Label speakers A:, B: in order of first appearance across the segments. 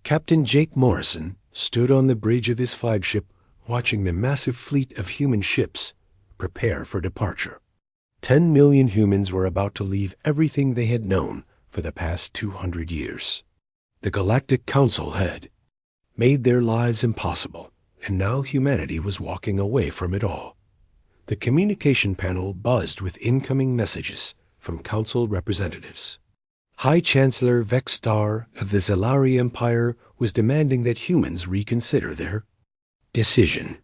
A: Captain Jake Morrison stood on the bridge of his flagship watching the massive fleet of human ships prepare for departure. 10 million humans were about to leave everything they had known for the past 200 years. The Galactic Council had made their lives impossible, and now humanity was walking away from it all. The communication panel buzzed with incoming messages from Council representatives. High Chancellor Vexstar of the Zellari Empire was demanding that humans reconsider their decision.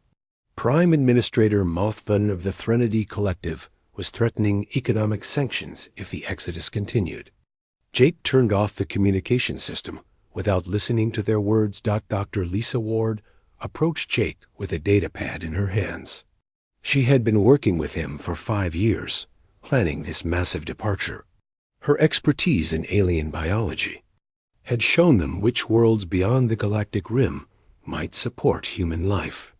A: Prime Administrator Mothvan of the Threnody Collective was threatening economic sanctions if the exodus continued. Jake turned off the communication system without listening to their words. Dr. Lisa Ward approached Jake with a datapad in her hands. She had been working with him for 5 years, planning this massive departure. Her expertise in alien biology had shown them which worlds beyond the galactic rim might support human life.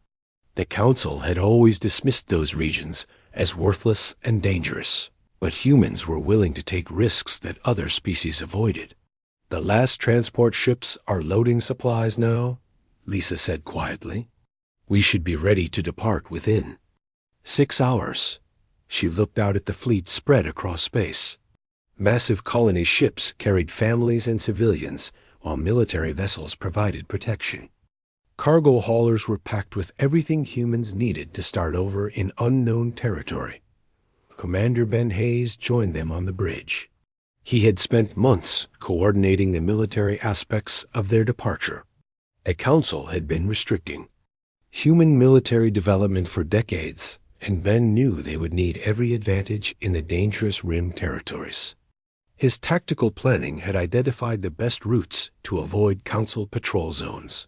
A: The Council had always dismissed those regions as worthless and dangerous, but humans were willing to take risks that other species avoided. "The last transport ships are loading supplies now," Lisa said quietly. "We should be ready to depart within 6 hours. She looked out at the fleet spread across space. Massive colony ships carried families and civilians, while military vessels provided protection. Cargo haulers were packed with everything humans needed to start over in unknown territory. Commander Ben Hayes joined them on the bridge. He had spent months coordinating the military aspects of their departure. A council had been restricting human military development for decades, and Ben knew they would need every advantage in the dangerous rim territories. His tactical planning had identified the best routes to avoid Council patrol zones.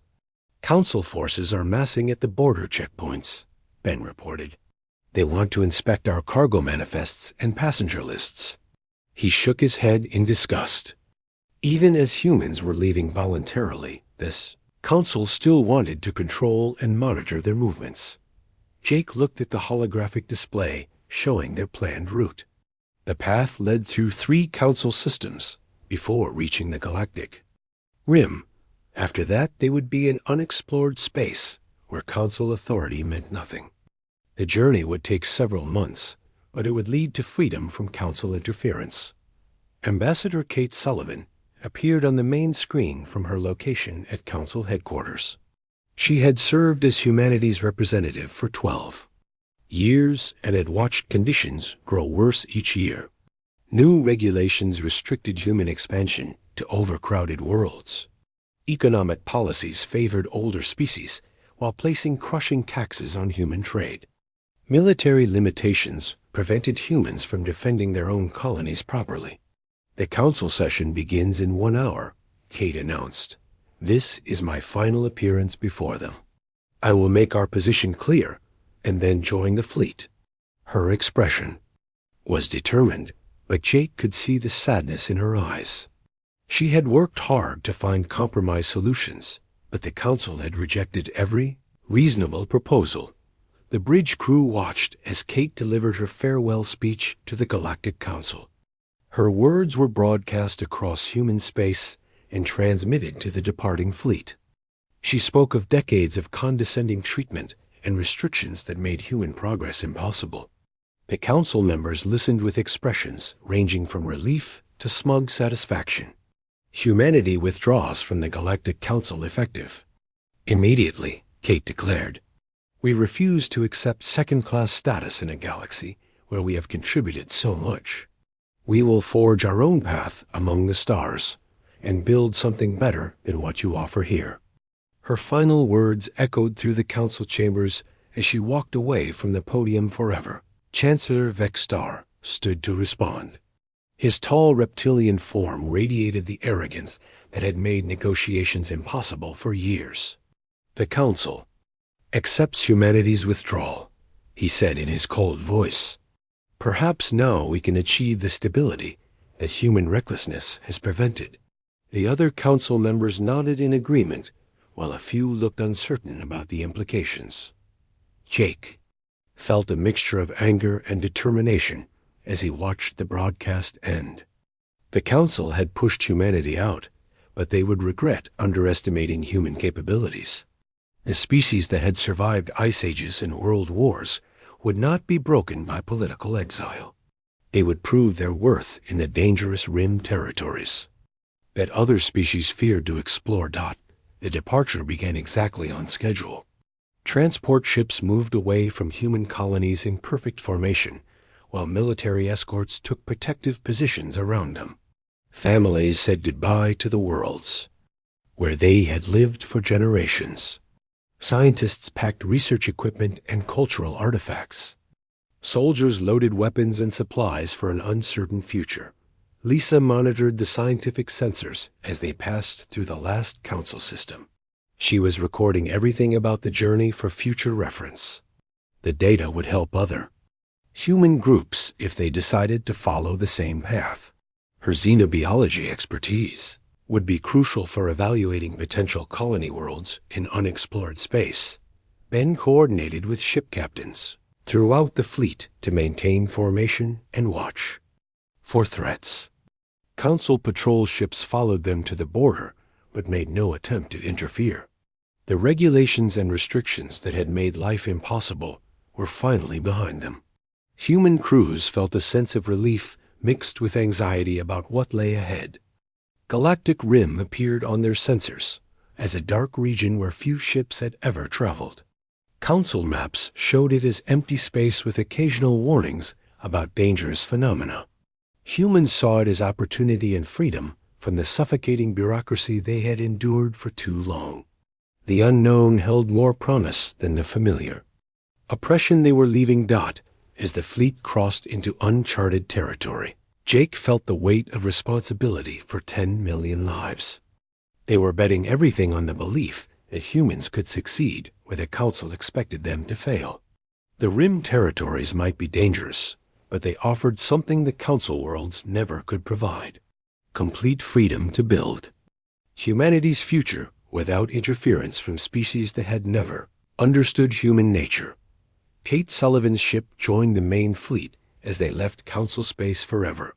A: "Council forces are massing at the border checkpoints," Ben reported. "They want to inspect our cargo manifests and passenger lists." He shook his head in disgust. Even as humans were leaving voluntarily, this Council still wanted to control and monitor their movements. Jake looked at the holographic display showing their planned route. The path led through 3 Council systems before reaching the galactic rim. After that, they would be in unexplored space where Council authority meant nothing. The journey would take several months, but it would lead to freedom from Council interference. Ambassador Kate Sullivan appeared on the main screen from her location at Council headquarters. She had served as humanity's representative for 12 years and had watched conditions grow worse each year. New regulations restricted human expansion to overcrowded worlds. Economic policies favored older species while placing crushing taxes on human trade. Military limitations prevented humans from defending their own colonies properly. "The Council session begins in 1 hour," Kate announced. "This is my final appearance before them. I will make our position clear and then join the fleet." Her expression was determined, but Jake could see the sadness in her eyes. She had worked hard to find compromise solutions, but the Council had rejected every reasonable proposal. The bridge crew watched as Kate delivered her farewell speech to the Galactic Council. Her words were broadcast across human space and transmitted to the departing fleet. She spoke of decades of condescending treatment and restrictions that made human progress impossible. The Council members listened with expressions ranging from relief to smug satisfaction. "Humanity withdraws from the Galactic Council effective immediately," Kate declared. "We refuse to accept second-class status in a galaxy where we have contributed so much. We will forge our own path among the stars and build something better than what you offer here." Her final words echoed through the Council chambers as she walked away from the podium forever. Chancellor Vexstar stood to respond. His tall reptilian form radiated the arrogance that had made negotiations impossible for years. "The Council accepts humanity's withdrawal," he said in his cold voice. "Perhaps now we can achieve the stability that human recklessness has prevented." The other Council members nodded in agreement, while a few looked uncertain about the implications. Jake felt a mixture of anger and determination as he watched the broadcast end. The Council had pushed humanity out, but they would regret underestimating human capabilities. The species that had survived ice ages and world wars would not be broken by political exile. They would prove their worth in the dangerous rim territories that other species feared to explore. The departure began exactly on schedule. Transport ships moved away from human colonies in perfect formation, while military escorts took protective positions around them. Families said goodbye to the worlds where they had lived for generations. Scientists packed research equipment and cultural artifacts. Soldiers loaded weapons and supplies for an uncertain future. Lisa monitored the scientific sensors as they passed through the last council system. She was recording everything about the journey for future reference. The data would help other human groups if they decided to follow the same path. Her xenobiology expertise would be crucial for evaluating potential colony worlds in unexplored space. Ben coordinated with ship captains throughout the fleet to maintain formation and watch for threats. Council patrol ships followed them to the border, but made no attempt to interfere. The regulations and restrictions that had made life impossible were finally behind them. Human crews felt a sense of relief mixed with anxiety about what lay ahead. Galactic Rim appeared on their sensors as a dark region where few ships had ever traveled. Council maps showed it as empty space with occasional warnings about dangerous phenomena. Humans saw it as opportunity and freedom from the suffocating bureaucracy they had endured for too long. The unknown held more promise than the familiar. Oppression they were leaving. As the fleet crossed into uncharted territory, Jake felt the weight of responsibility for 10 million lives. They were betting everything on the belief that humans could succeed where the Council expected them to fail. The Rim territories might be dangerous, but they offered something the Council worlds never could provide: complete freedom to build humanity's future without interference from species that had never understood human nature. Kate Sullivan's ship joined the main fleet as they left Council space forever.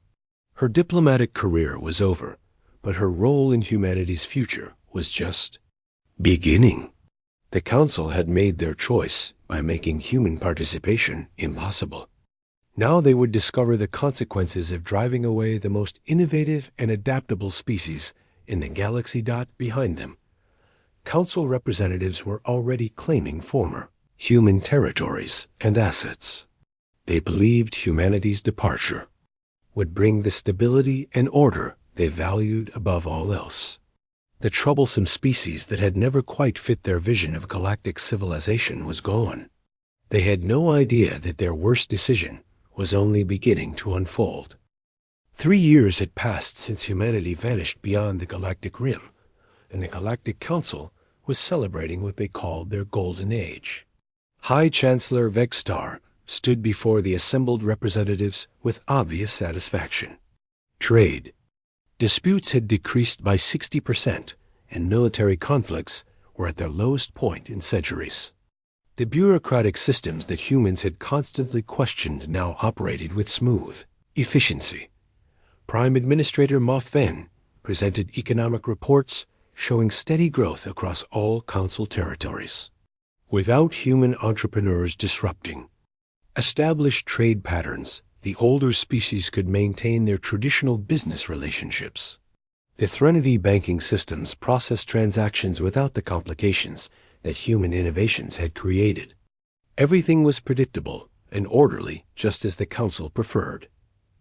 A: Her diplomatic career was over, but her role in humanity's future was just beginning. The Council had made their choice by making human participation impossible. Now they would discover the consequences of driving away the most innovative and adaptable species in the galaxy. Behind them, Council representatives were already claiming former human territories and assets. They believed humanity's departure would bring the stability and order they valued above all else. The troublesome species that had never quite fit their vision of galactic civilization was gone. They had no idea that their worst decision was only beginning to unfold. 3 years had passed since humanity vanished beyond the Galactic Rim, and the Galactic Council was celebrating what they called their Golden Age. High Chancellor Vegstar stood before the assembled representatives with obvious satisfaction. Trade disputes had decreased by 60%, and military conflicts were at their lowest point in centuries. The bureaucratic systems that humans had constantly questioned now operated with smooth efficiency. Prime Administrator Moff Ven presented economic reports showing steady growth across all Council territories, without human entrepreneurs disrupting established trade patterns. The older species could maintain their traditional business relationships. The Threnody banking systems processed transactions without the complications that human innovations had created. Everything was predictable and orderly, just as the Council preferred.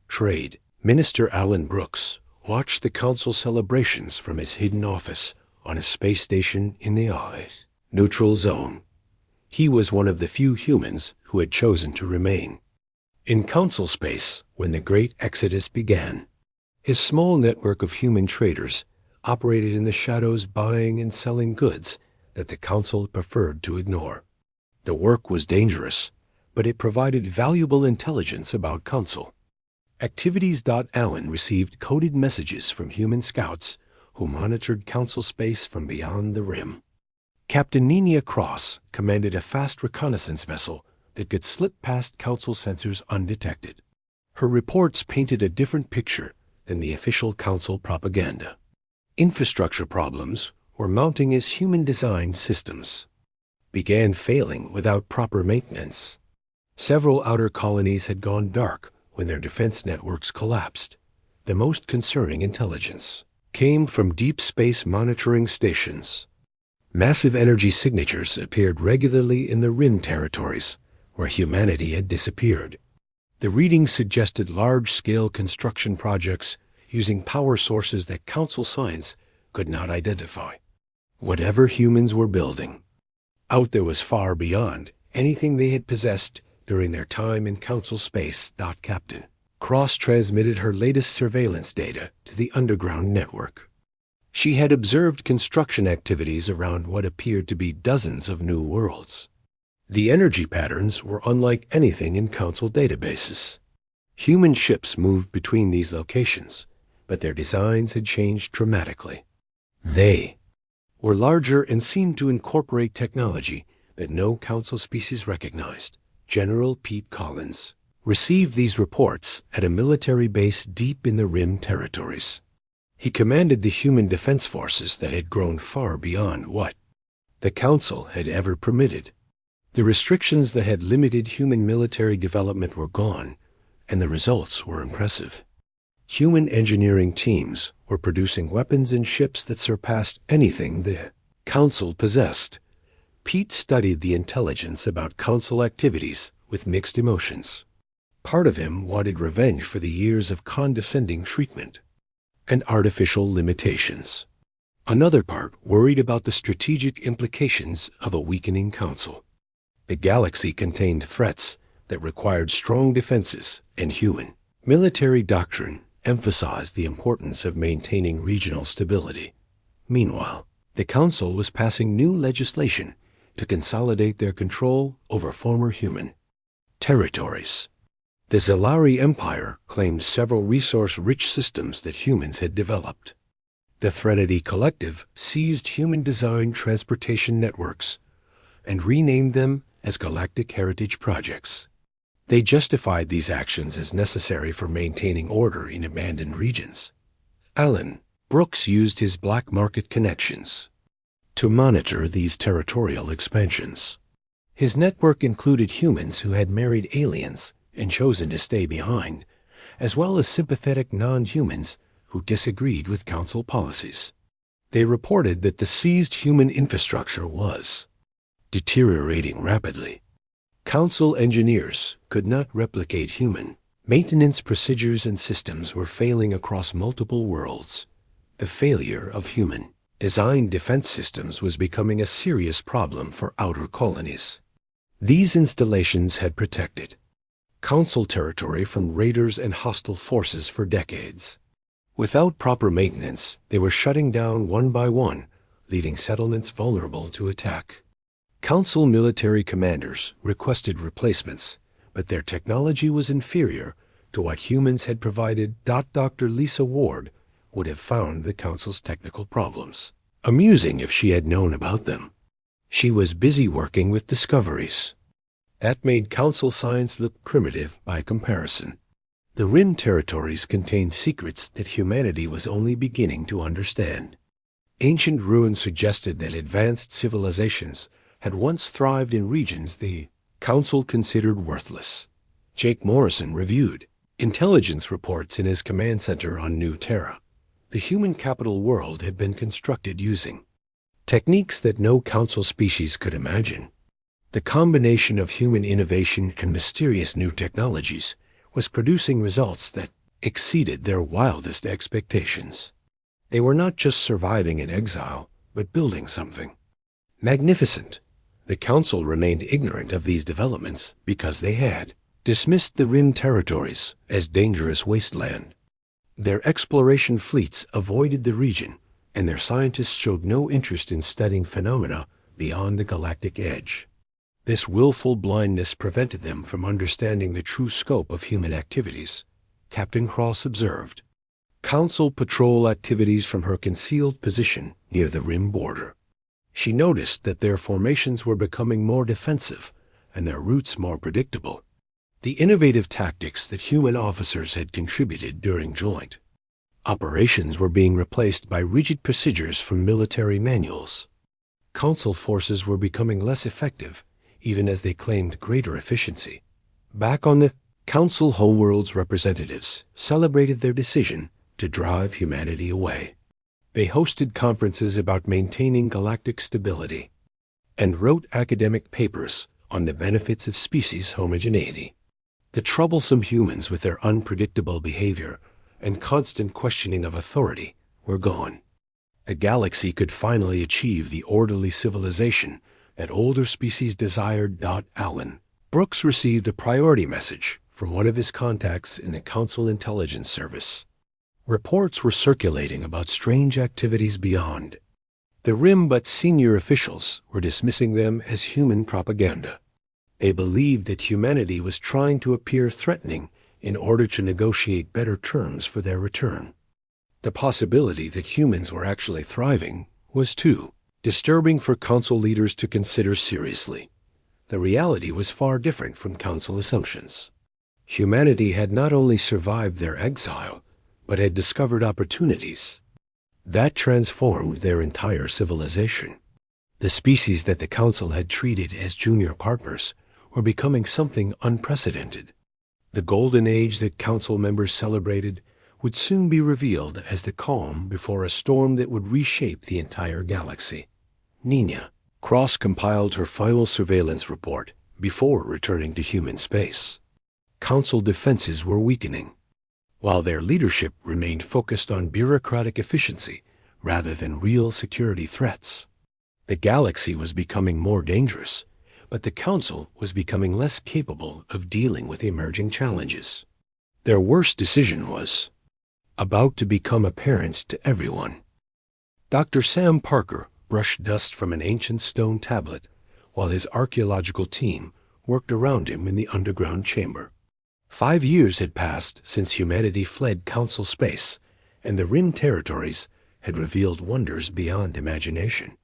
A: Trade Minister Alan Brooks watched the Council celebrations from his hidden office on a space station in the neutral zone. He was one of the few humans who had chosen to remain in Council space when the Great Exodus began. His small network of human traders operated in the shadows, buying and selling goods that the Council preferred to ignore. The work was dangerous, but it provided valuable intelligence about Council activities. Allen received coded messages from human scouts who monitored Council space from beyond the Rim. Captain Nenia Cross commanded a fast reconnaissance vessel that could slip past Council sensors undetected. Her reports painted a different picture than the official Council propaganda. Infrastructure problems were mounting as human-designed systems began failing without proper maintenance. Several outer colonies had gone dark when their defense networks collapsed. The most concerning intelligence came from deep space monitoring stations. Massive energy signatures appeared regularly in the rim territories, where humanity had disappeared. The readings suggested large-scale construction projects using power sources that Council science could not identify. Whatever humans were building out there was far beyond anything they had possessed during their time in Council space. Captain Cross transmitted her latest surveillance data to the underground network. She had observed construction activities around what appeared to be dozens of new worlds. The energy patterns were unlike anything in Council databases. Human ships moved between these locations, but their designs had changed dramatically. They were larger and seemed to incorporate technology that no Council species recognized. General Pete Collins received these reports at a military base deep in the rim territories. He commanded the human defense forces that had grown far beyond what the Council had ever permitted. The restrictions that had limited human military development were gone, and the results were impressive. Human engineering teams were producing weapons and ships that surpassed anything the Council possessed. Pete studied the intelligence about Council activities with mixed emotions. Part of him wanted revenge for the years of condescending treatment and artificial limitations. Another part worried about the strategic implications of a weakening Council. The galaxy contained threats that required strong defenses, and human military doctrine emphasized the importance of maintaining regional stability. Meanwhile, the Council was passing new legislation to consolidate their control over former human territories. The Zellari Empire claimed several resource-rich systems that humans had developed. The Threnody Collective seized human-designed transportation networks and renamed them as Galactic Heritage Projects. They justified these actions as necessary for maintaining order in abandoned regions. Alan Brooks used his black market connections to monitor these territorial expansions. His network included humans who had married aliens and chosen to stay behind, as well as sympathetic non-humans who disagreed with Council policies. They reported that the seized human infrastructure was deteriorating rapidly. Council engineers could not replicate human maintenance procedures, and systems were failing across multiple worlds. The failure of human designed defense systems was becoming a serious problem for outer colonies. These installations had protected Council territory from raiders and hostile forces for decades. Without proper maintenance, they were shutting down one by one, leaving settlements vulnerable to attack. Council military commanders requested replacements, but their technology was inferior to what humans had provided. Dr. Lisa Ward would have found the Council's technical problems amusing if she had known about them. She was busy working with discoveries that made Council science look primitive by comparison. The Rim territories contained secrets that humanity was only beginning to understand. Ancient ruins suggested that advanced civilizations had once thrived in regions the Council considered worthless. Jake Morrison reviewed intelligence reports in his command center on New Terra. The human capital world had been constructed using techniques that no Council species could imagine. The combination of human innovation and mysterious new technologies was producing results that exceeded their wildest expectations. They were not just surviving in exile, but building something magnificent. The Council remained ignorant of these developments because they had dismissed the Rim territories as dangerous wasteland. Their exploration fleets avoided the region, and their scientists showed no interest in studying phenomena beyond the galactic edge. This willful blindness prevented them from understanding the true scope of human activities, Captain Cross observed. Council patrol activities from her concealed position near the Rim border. She noticed that their formations were becoming more defensive and their routes more predictable. The innovative tactics that human officers had contributed during joint Operations were being replaced by rigid procedures from military manuals. Council forces were becoming less effective, even as they claimed greater efficiency. Back on the Council, Homeworld's representatives celebrated their decision to drive humanity away. They hosted conferences about maintaining galactic stability and wrote academic papers on the benefits of species homogeneity. The troublesome humans with their unpredictable behavior and constant questioning of authority were gone. The galaxy could finally achieve the orderly civilization that older species desired. Alan Brooks received a priority message from one of his contacts in the Council Intelligence Service. Reports were circulating about strange activities beyond the rim, but senior officials were dismissing them as human propaganda. They believed that humanity was trying to appear threatening in order to negotiate better terms for their return. The possibility that humans were actually thriving was too disturbing for Council leaders to consider seriously. The reality was far different from Council assumptions. Humanity had not only survived their exile, but had discovered opportunities that transformed their entire civilization. The species that the Council had treated as junior partners were becoming something unprecedented. The golden age that Council members celebrated would soon be revealed as the calm before a storm that would reshape the entire galaxy. Nina cross-compiled her final surveillance report before returning to human space. Council defenses were weakening, while their leadership remained focused on bureaucratic efficiency rather than real security threats. The galaxy was becoming more dangerous, but the Council was becoming less capable of dealing with emerging challenges. Their worst decision was about to become apparent to everyone. Dr. Sam Parker brushed dust from an ancient stone tablet while his archaeological team worked around him in the underground chamber. 5 years had passed since humanity fled Council space, and the Rim territories had revealed wonders beyond imagination.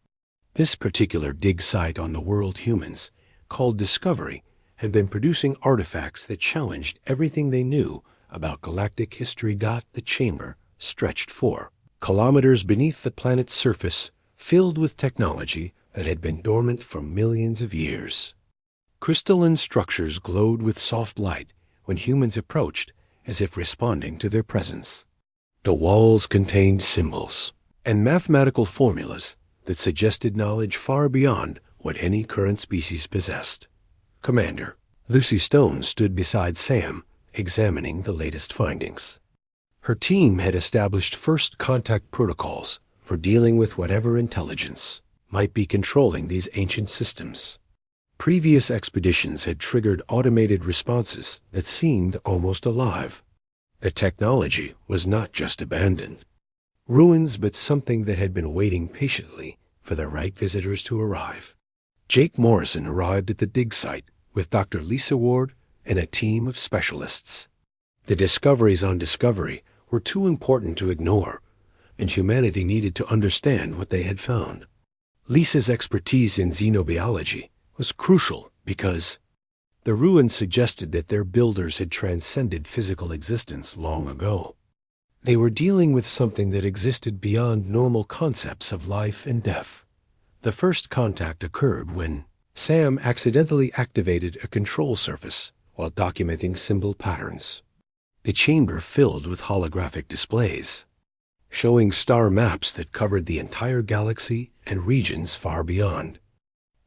A: This particular dig site on the world humans, called Discovery, had been producing artifacts that challenged everything they knew about galactic history. The chamber stretched 4 kilometers beneath the planet's surface, filled with technology that had been dormant for millions of years. Crystalline structures glowed with soft light when humans approached, as if responding to their presence. The walls contained symbols and mathematical formulas that suggested knowledge far beyond what any current species possessed. Commander Lucy Stone stood beside Sam, examining the latest findings. Her team had established first contact protocols for dealing with whatever intelligence might be controlling these ancient systems. Previous expeditions had triggered automated responses that seemed almost alive. The technology was not just abandoned ruins, but something that had been waiting patiently for the right visitors to arrive. Jake Morrison arrived at the dig site with Dr. Lisa Ward and a team of specialists. The discoveries on Discovery were too important to ignore, and humanity needed to understand what they had found. Lisa's expertise in xenobiology was crucial because the ruins suggested that their builders had transcended physical existence long ago. They were dealing with something that existed beyond normal concepts of life and death. The first contact occurred when Sam accidentally activated a control surface while documenting symbol patterns. The chamber filled with holographic displays, showing star maps that covered the entire galaxy and regions far beyond.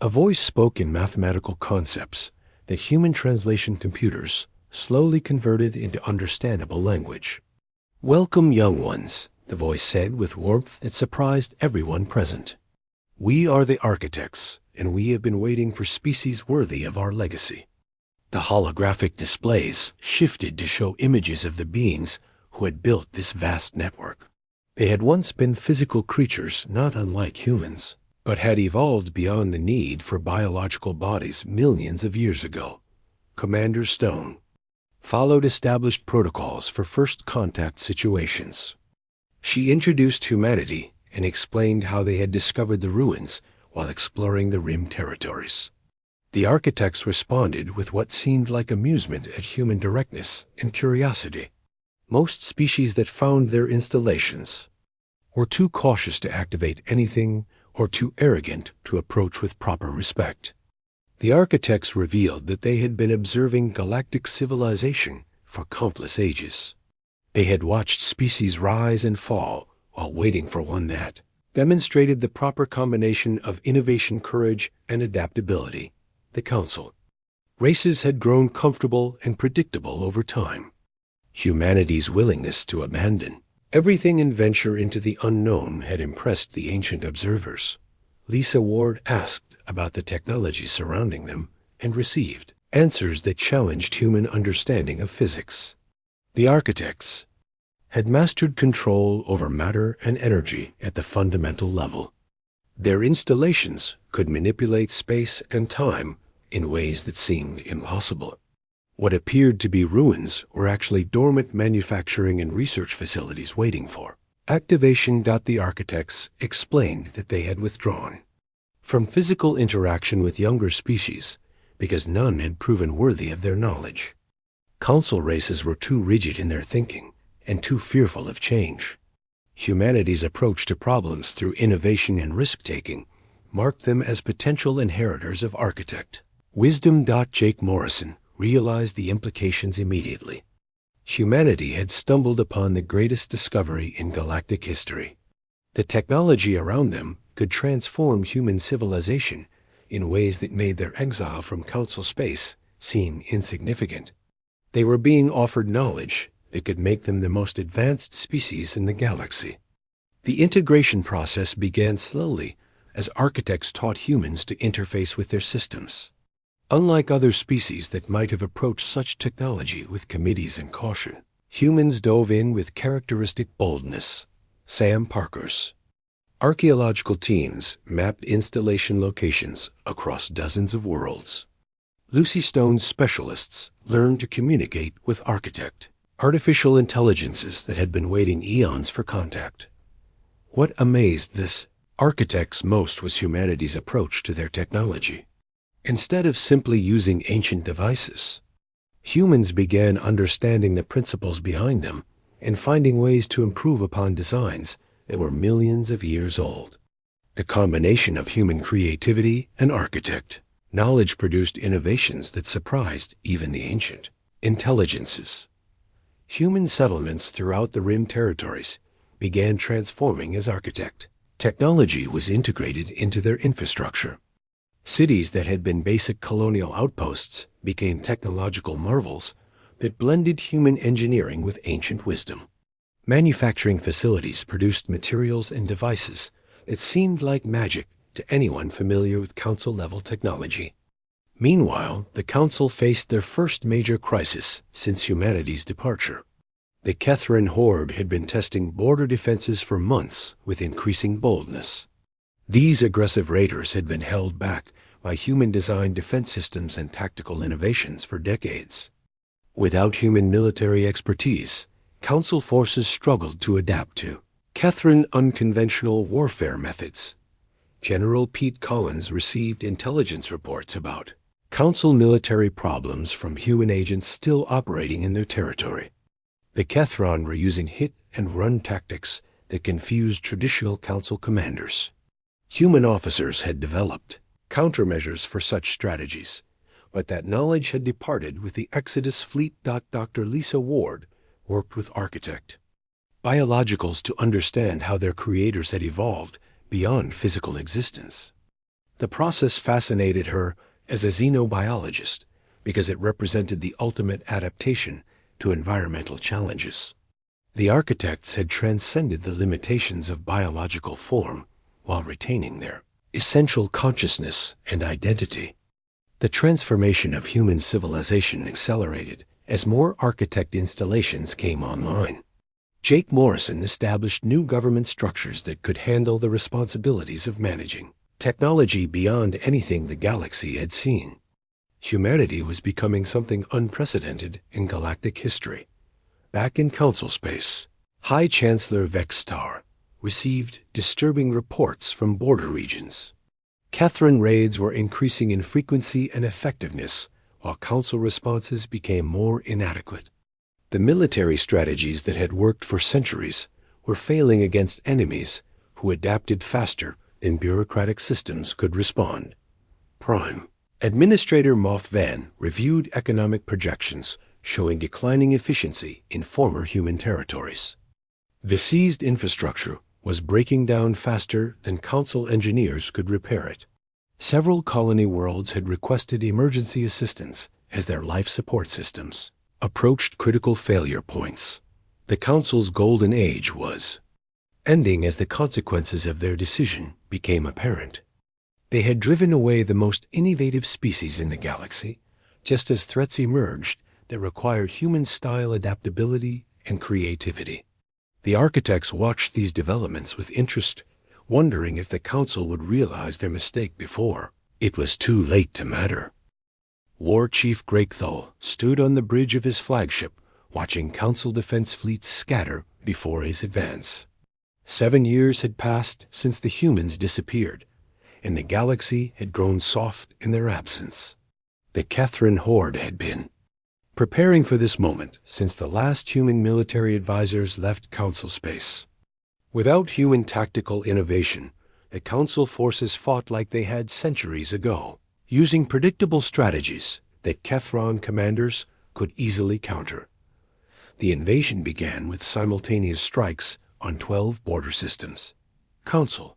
A: A voice spoke in mathematical concepts that human translation computers slowly converted into understandable language. "Welcome, young ones," the voice said with warmth that surprised everyone present. "We are the architects, and we have been waiting for species worthy of our legacy." The holographic displays shifted to show images of the beings who had built this vast network. They had once been physical creatures not unlike humans, but had evolved beyond the need for biological bodies millions of years ago. Commander Stone followed established protocols for first contact situations. She introduced humanity and explained how they had discovered the ruins while exploring the Rim territories. The architects responded with what seemed like amusement at human directness and curiosity. Most species that found their installations were too cautious to activate anything or too arrogant to approach with proper respect. The architects revealed that they had been observing galactic civilization for countless ages. They had watched species rise and fall while waiting for one that demonstrated the proper combination of innovation, courage, and adaptability. The Council. Races had grown comfortable and predictable over time. Humanity's willingness to abandon everything and venture into the unknown had impressed the ancient observers. Lisa Ward asked about the technology surrounding them and received answers that challenged human understanding of physics. The architects had mastered control over matter and energy at the fundamental level. Their installations could manipulate space and time in ways that seemed impossible. What appeared to be ruins were actually dormant manufacturing and research facilities waiting for activation. The architects explained that they had withdrawn from physical interaction with younger species because none had proven worthy of their knowledge. Council races were too rigid in their thinking and too fearful of change. Humanity's approach to problems through innovation and risk-taking marked them as potential inheritors of architect wisdom. Jake Morrison realized the implications immediately. Humanity had stumbled upon the greatest discovery in galactic history. The technology around them could transform human civilization in ways that made their exile from Council space seem insignificant. They were being offered knowledge that could make them the most advanced species in the galaxy. The integration process began slowly as architects taught humans to interface with their systems. Unlike other species that might have approached such technology with committees and caution, humans dove in with characteristic boldness. Sam Parker's archaeological teams mapped installation locations across dozens of worlds. Lucy Stone's specialists learned to communicate with architect artificial intelligences that had been waiting eons for contact. What amazed this architects most was humanity's approach to their technology. Instead of simply using ancient devices, humans began understanding the principles behind them and finding ways to improve upon designs that were millions of years old. The combination of human creativity and architect knowledge produced innovations that surprised even the ancient intelligences. Human settlements throughout the Rim territories began transforming as architect. Technology was integrated into their infrastructure. Cities that had been basic colonial outposts became technological marvels that blended human engineering with ancient wisdom. Manufacturing facilities produced materials and devices that seemed like magic to anyone familiar with Council-level technology. Meanwhile, the Council faced their first major crisis since humanity's departure. The Kethran Horde had been testing border defenses for months with increasing boldness. These aggressive raiders had been held back by human-designed defense systems and tactical innovations for decades. Without human military expertise, Council forces struggled to adapt to Kethran unconventional warfare methods. General Pete Collins received intelligence reports about Council military problems from human agents still operating in their territory. The Kethran were using hit-and-run tactics that confused traditional Council commanders. Human officers had developed countermeasures for such strategies, but that knowledge had departed with the Exodus fleet. Dr. Lisa Ward worked with architect biologicals to understand how their creators had evolved beyond physical existence. The process fascinated her as a xenobiologist because it represented the ultimate adaptation to environmental challenges. The architects had transcended the limitations of biological form while retaining their essential consciousness and identity. The transformation of human civilization accelerated as more architect installations came online. Jake Morrison established new government structures that could handle the responsibilities of managing technology beyond anything the galaxy had seen. Humanity was becoming something unprecedented in galactic history. Back in Council space, High Chancellor Vextar received disturbing reports from border regions. Kethran raids were increasing in frequency and effectiveness, while Council responses became more inadequate. The military strategies that had worked for centuries were failing against enemies who adapted faster than bureaucratic systems could respond. Prime. Administrator Moth Van reviewed economic projections showing declining efficiency in former human territories. The seized infrastructure was breaking down faster than Council engineers could repair it. Several colony worlds had requested emergency assistance as their life support systems approached critical failure points. The Council's golden age was ending as the consequences of their decision became apparent. They had driven away the most innovative species in the galaxy, just as threats emerged that required human-style adaptability and creativity. The architects watched these developments with interest, wondering if the Council would realize their mistake before it was too late to matter. War Chief Grakthal stood on the bridge of his flagship, watching Council defense fleets scatter before his advance. 7 years had passed since the humans disappeared, and the galaxy had grown soft in their absence. The Kethran Horde had been preparing for this moment since the last human military advisors left Council space. Without human tactical innovation, the Council forces fought like they had centuries ago, using predictable strategies that Kethran commanders could easily counter. The invasion began with simultaneous strikes on 12 border systems. Council.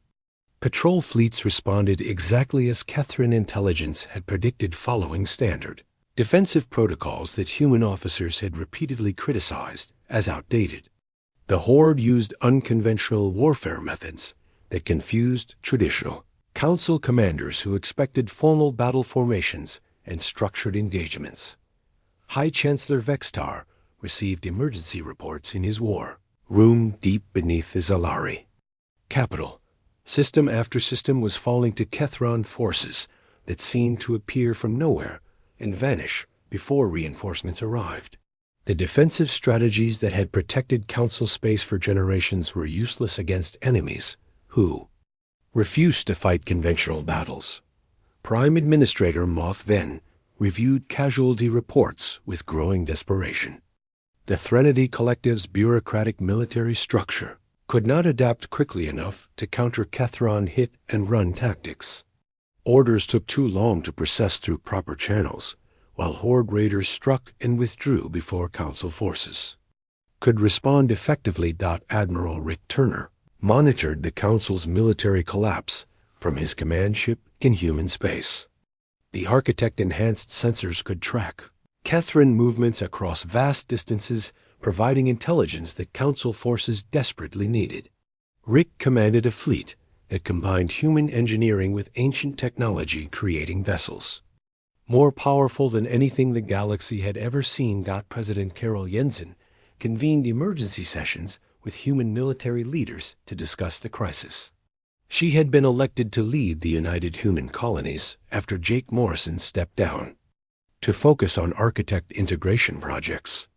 A: Patrol fleets responded exactly as Kethran intelligence had predicted following standard defensive protocols that human officers had repeatedly criticized as outdated. The Horde used unconventional warfare methods that confused traditional Council commanders who expected formal battle formations and structured engagements. High Chancellor Vextar received emergency reports in his war room deep beneath the Zalari capital. System after system was falling to Kethran forces that seemed to appear from nowhere and vanish before reinforcements arrived. The defensive strategies that had protected Council space for generations were useless against enemies who refused to fight conventional battles. Prime Administrator Moth Ven reviewed casualty reports with growing desperation. The Threnody Collective's bureaucratic military structure could not adapt quickly enough to counter Kethran hit-and-run tactics. Orders took too long to process through proper channels, while Horde raiders struck and withdrew before Council forces could respond effectively. Admiral Rick Turner monitored the Council's military collapse from his command ship in human space. The architect-enhanced sensors could track Kethran movements across vast distances, providing intelligence that Council forces desperately needed. Rick commanded a fleet that combined human engineering with ancient technology, creating vessels more powerful than anything the galaxy had ever seen. President Carol Jensen convened emergency sessions with human military leaders to discuss the crisis. She had been elected to lead the United Human Colonies after Jake Morrison stepped down, to focus on architect integration projects.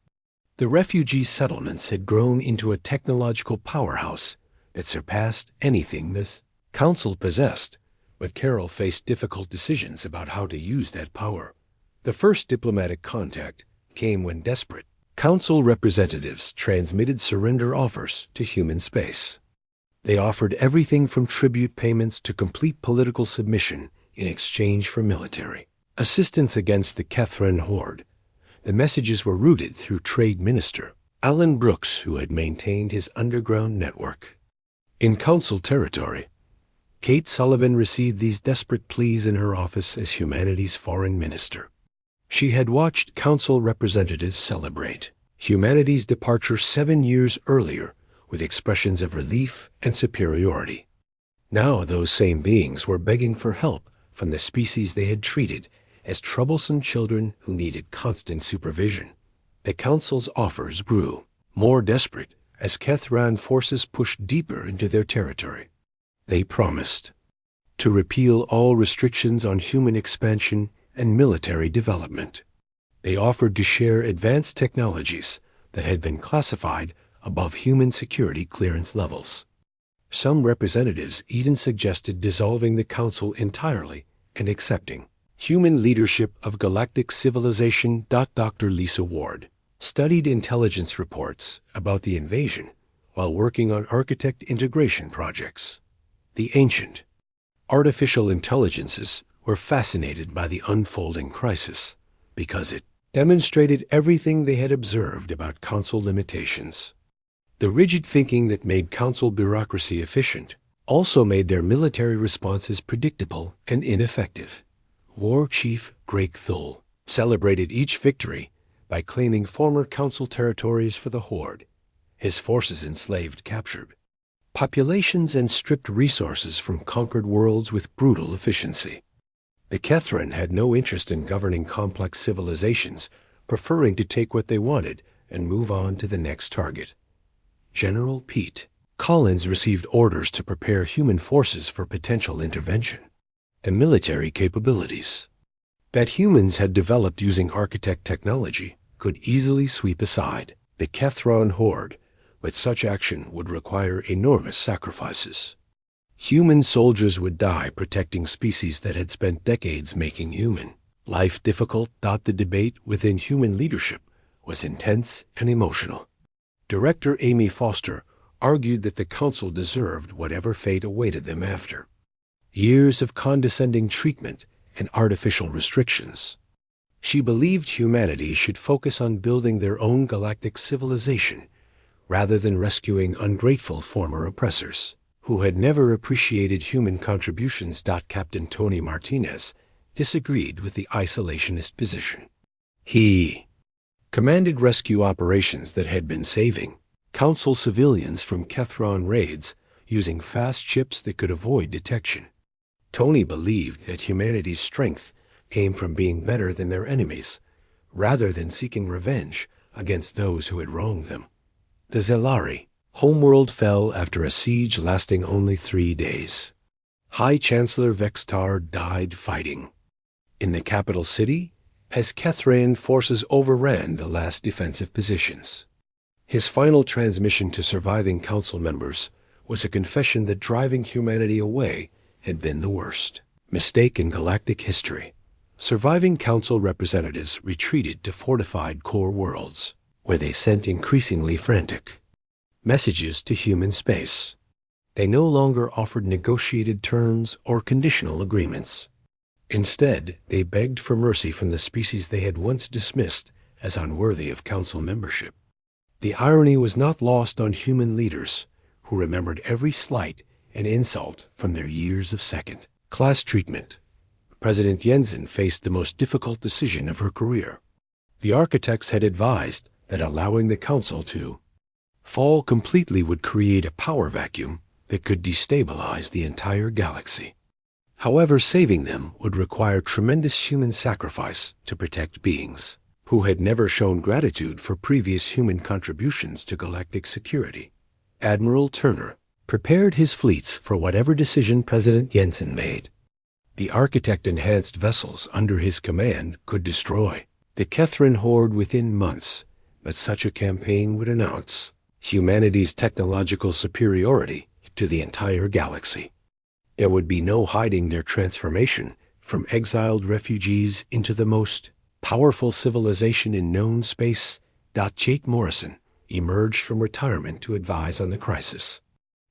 A: The refugee settlements had grown into a technological powerhouse that surpassed anything this Council possessed, but Carol faced difficult decisions about how to use that power. The first diplomatic contact came when desperate Council representatives transmitted surrender offers to human space. They offered everything from tribute payments to complete political submission in exchange for military assistance against the Kethran Horde. The messages were routed through Trade Minister Alan Brooks, who had maintained his underground network. In Council territory, Kate Sullivan received these desperate pleas in her office as humanity's foreign minister. She had watched Council representatives celebrate humanity's departure 7 years earlier with expressions of relief and superiority. Now those same beings were begging for help from the species they had treated as troublesome children who needed constant supervision. The Council's offers grew more desperate as Kethran forces pushed deeper into their territory. They promised to repeal all restrictions on human expansion and military development. They offered to share advanced technologies that had been classified above human security clearance levels. Some representatives even suggested dissolving the Council entirely and accepting human leadership of galactic civilization. Dr. Lisa Ward, studied intelligence reports about the invasion while working on architect integration projects. The ancient, artificial intelligences were fascinated by the unfolding crisis because it demonstrated everything they had observed about council limitations. The rigid thinking that made council bureaucracy efficient also made their military responses predictable and ineffective. War Chief Greg Thul celebrated each victory by claiming former council territories for the Horde, his forces enslaved captured populations and stripped resources from conquered worlds with brutal efficiency. The Kethran had no interest in governing complex civilizations, preferring to take what they wanted and move on to the next target. General Pete Collins received orders to prepare human forces for potential intervention and military capabilities that humans had developed using architect technology could easily sweep aside the Kethran horde, but such action would require enormous sacrifices. Human soldiers would die protecting species that had spent decades making human life difficult. The debate within human leadership was intense and emotional. Director Amy Foster argued that the council deserved whatever fate awaited them after years of condescending treatment and artificial restrictions. She believed humanity should focus on building their own galactic civilization rather than rescuing ungrateful former oppressors who had never appreciated human contributions. Captain Tony Martinez disagreed with the isolationist position. He commanded rescue operations that had been saving council civilians from Kethran raids using fast ships that could avoid detection. Tony believed that humanity's strength came from being better than their enemies, rather than seeking revenge against those who had wronged them. The Zelari homeworld fell after a siege lasting only 3 days. High Chancellor Vextar died fighting in the capital city as Kethran forces overran the last defensive positions. His final transmission to surviving council members was a confession that driving humanity away had been the worst mistake in galactic history. Surviving council representatives retreated to fortified core worlds, where they sent increasingly frantic messages to human space. They no longer offered negotiated terms or conditional agreements. Instead, they begged for mercy from the species they had once dismissed as unworthy of council membership. The irony was not lost on human leaders, who remembered every slight and insult from their years of second-class treatment. President Jensen faced the most difficult decision of her career. The architects had advised that allowing the council to fall completely would create a power vacuum that could destabilize the entire galaxy. However, saving them would require tremendous human sacrifice to protect beings who had never shown gratitude for previous human contributions to galactic security. Admiral Turner prepared his fleets for whatever decision President Jensen made. The architect-enhanced vessels under his command could destroy the Kethran horde within months, but such a campaign would announce humanity's technological superiority to the entire galaxy. There would be no hiding their transformation from exiled refugees into the most powerful civilization in known space. Jake Morrison emerged from retirement to advise on the crisis.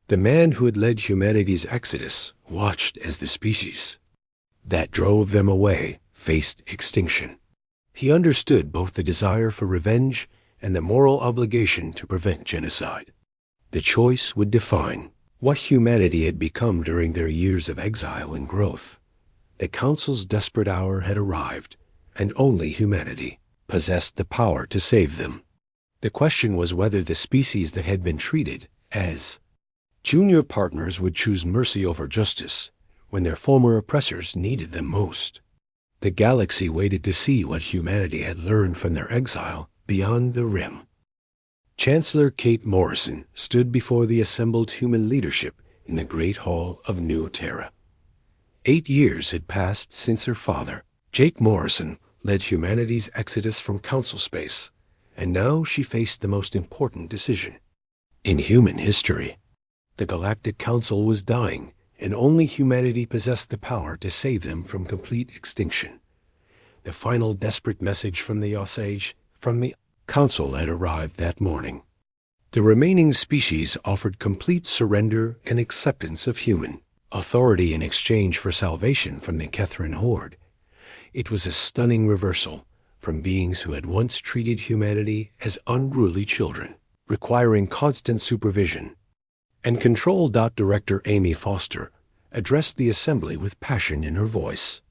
A: The man who had led humanity's exodus watched as the species that drove them away faced extinction. He understood both the desire for revenge and the moral obligation to prevent genocide. The choice would define what humanity had become during their years of exile and growth. The Council's desperate hour had arrived, and only humanity possessed the power to save them. The question was whether the species that had been treated as junior partners would choose mercy over justice when their former oppressors needed them most. The galaxy waited to see what humanity had learned from their exile beyond the rim. Chancellor Kate Morrison stood before the assembled human leadership in the Great Hall of New Terra. 8 years had passed since her father, Jake Morrison, led humanity's exodus from council space, and now she faced the most important decision in human history. The Galactic Council was dying, and only humanity possessed the power to save them from complete extinction. The final desperate message from the Osage, from the Council had arrived that morning. The remaining species offered complete surrender and acceptance of human authority in exchange for salvation from the Kethran horde. It was a stunning reversal from beings who had once treated humanity as unruly children, requiring constant supervision and control. Director Amy Foster addressed the assembly with passion in her voice.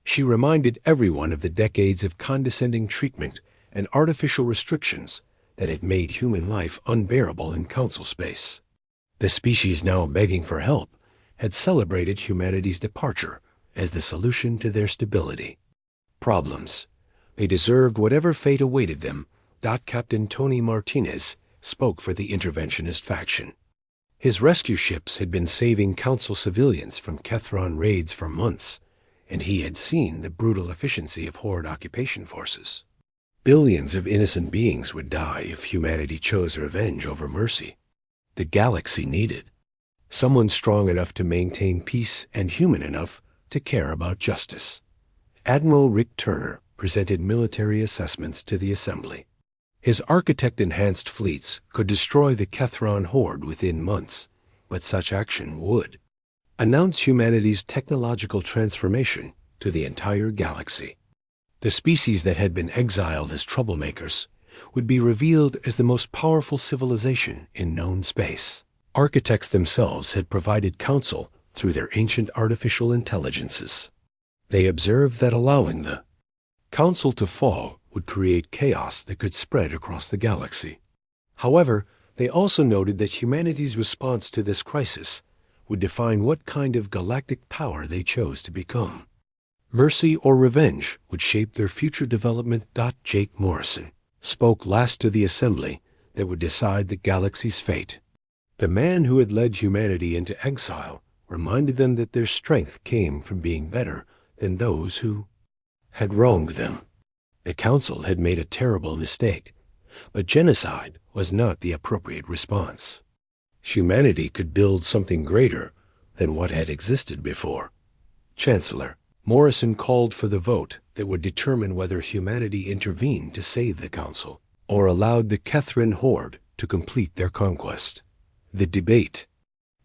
A: She reminded everyone of the decades of condescending treatment and artificial restrictions that had made human life unbearable in council space. The species, now begging for help, had celebrated humanity's departure as the solution to their stability problems. They deserved whatever fate awaited them. Captain Tony Martinez spoke for the interventionist faction. His rescue ships had been saving council civilians from Kethran raids for months, and he had seen the brutal efficiency of horde occupation forces. Billions of innocent beings would die if humanity chose revenge over mercy. The galaxy needed someone strong enough to maintain peace and human enough to care about justice. Admiral Rick Turner presented military assessments to the assembly. His architect-enhanced fleets could destroy the Kethran horde within months, but such action would announce humanity's technological transformation to the entire galaxy. The species that had been exiled as troublemakers would be revealed as the most powerful civilization in known space. Architects themselves had provided counsel through their ancient artificial intelligences. They observed that allowing the council to fall would create chaos that could spread across the galaxy. However, they also noted that humanity's response to this crisis would define what kind of galactic power they chose to become. Mercy or revenge would shape their future development. Jake Morrison spoke last to the assembly that would decide the galaxy's fate. The man who had led humanity into exile reminded them that their strength came from being better than those who had wronged them. The council had made a terrible mistake, but genocide was not the appropriate response. Humanity could build something greater than what had existed before. Chancellor Morrison called for the vote that would determine whether humanity intervened to save the council or allowed the Kethran horde to complete their conquest. The debate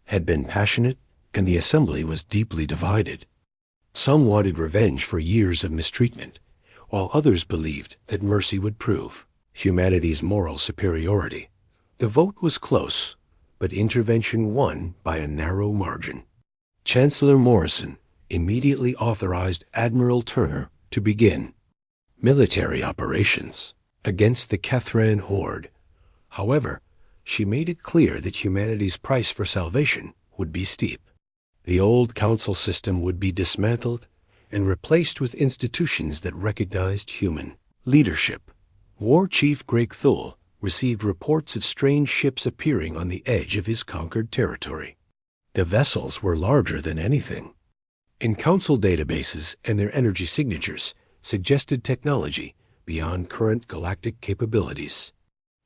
A: had been passionate, and the assembly was deeply divided. Some wanted revenge for years of mistreatment, while others believed that mercy would prove humanity's moral superiority. The vote was close, but intervention won by a narrow margin. Chancellor Morrison immediately authorized Admiral Turner to begin military operations against the Kethran horde. However, she made it clear that humanity's price for salvation would be steep. The old council system would be dismantled and replaced with institutions that recognized human leadership. War Chief Greg Thule received reports of strange ships appearing on the edge of his conquered territory. The vessels were larger than anything in council databases, and their energy signatures suggested technology beyond current galactic capabilities.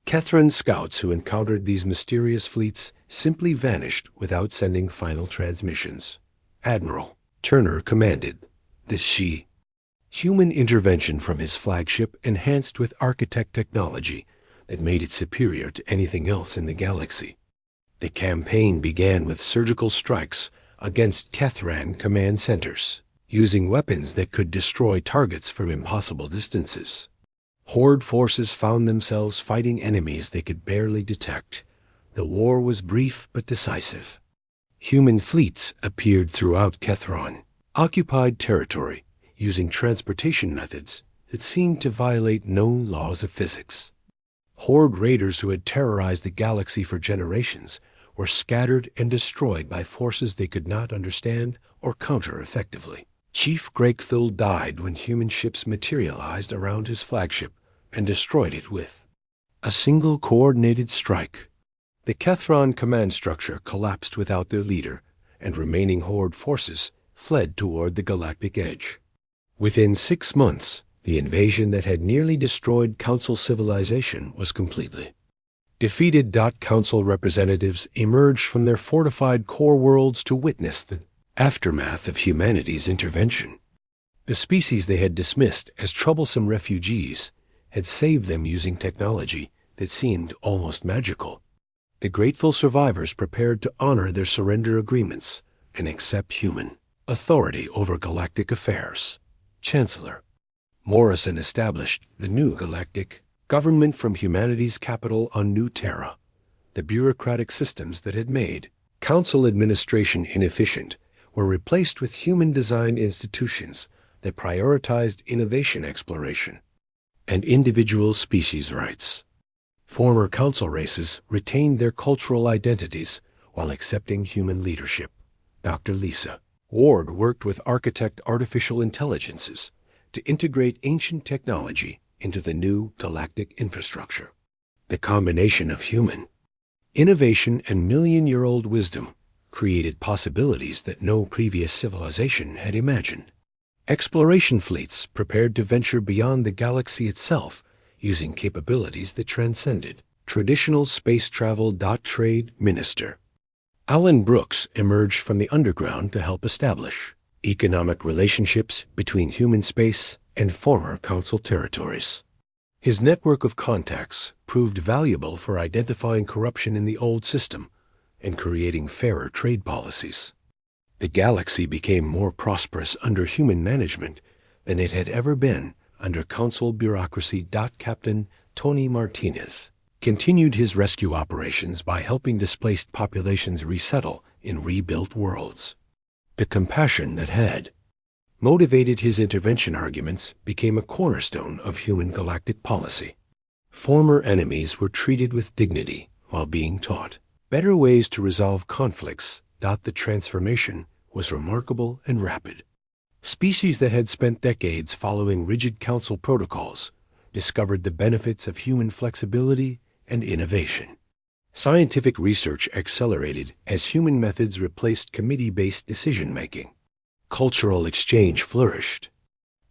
A: Kethran scouts who encountered these mysterious fleets simply vanished without sending final transmissions. Admiral Turner commanded this human intervention from his flagship, enhanced with architect technology that made it superior to anything else in the galaxy. The campaign began with surgical strikes against Kethran command centers, using weapons that could destroy targets from impossible distances. Horde forces found themselves fighting enemies they could barely detect. The war was brief but decisive. Human fleets appeared throughout Kethran, occupied territory, using transportation methods that seemed to violate known laws of physics. Horde raiders who had terrorized the galaxy for generations were scattered and destroyed by forces they could not understand or counter effectively. Chief Greg Thule died when human ships materialized around his flagship and destroyed it with a single coordinated strike. The Kethran command structure collapsed without their leader, and remaining Horde forces fled toward the galactic edge. Within 6 months, the invasion that had nearly destroyed Council civilization was completely defeated. Council representatives emerged from their fortified core worlds to witness the aftermath of humanity's intervention. The species they had dismissed as troublesome refugees had saved them using technology that seemed almost magical. The grateful survivors prepared to honor their surrender agreements and accept human authority over galactic affairs. Chancellor Morrison established the new galactic government from humanity's capital on New Terra. The bureaucratic systems that had made council administration inefficient were replaced with human-designed institutions that prioritized innovation exploration and individual species rights. Former council races retained their cultural identities while accepting human leadership. Dr. Lisa Ward worked with architect artificial intelligences to integrate ancient technology into the new galactic infrastructure. The combination of human innovation and million-year-old wisdom created possibilities that no previous civilization had imagined. Exploration fleets prepared to venture beyond the galaxy itself using capabilities that transcended traditional space travel. Trade Minister Alan Brooks emerged from the underground to help establish economic relationships between human space and former council territories. His network of contacts proved valuable for identifying corruption in the old system and creating fairer trade policies. The galaxy became more prosperous under human management than it had ever been under council bureaucracy. Captain Tony Martinez continued his rescue operations by helping displaced populations resettle in rebuilt worlds. The compassion that had motivated his intervention arguments became a cornerstone of human galactic policy. Former enemies were treated with dignity while being taught better ways to resolve conflicts. The transformation was remarkable and rapid. Species that had spent decades following rigid council protocols discovered the benefits of human flexibility and innovation. Scientific research accelerated as human methods replaced committee-based decision-making. Cultural exchange flourished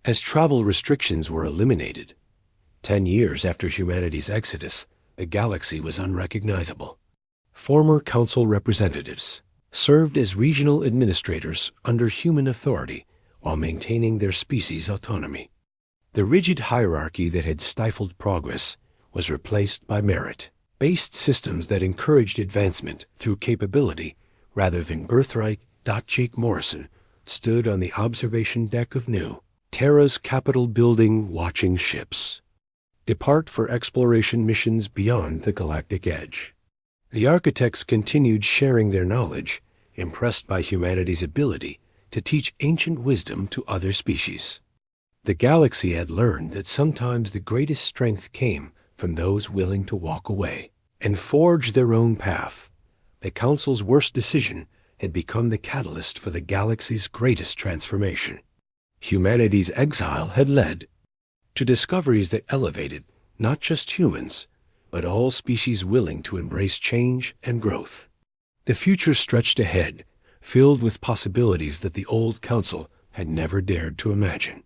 A: as travel restrictions were eliminated. 10 years after humanity's exodus, the galaxy was unrecognizable. Former council representatives served as regional administrators under human authority while maintaining their species' autonomy. The rigid hierarchy that had stifled progress was replaced by merit-based systems that encouraged advancement through capability rather than birthright. Jake Morrison stood on the observation deck of New Terra's Capitol building watching ships depart for exploration missions beyond the galactic edge. The architects continued sharing their knowledge, impressed by humanity's ability to teach ancient wisdom to other species. The galaxy had learned that sometimes the greatest strength came from those willing to walk away and forge their own path. The Council's worst decision had become the catalyst for the galaxy's greatest transformation. Humanity's exile had led to discoveries that elevated not just humans, but all species willing to embrace change and growth. The future stretched ahead, filled with possibilities that the old council had never dared to imagine.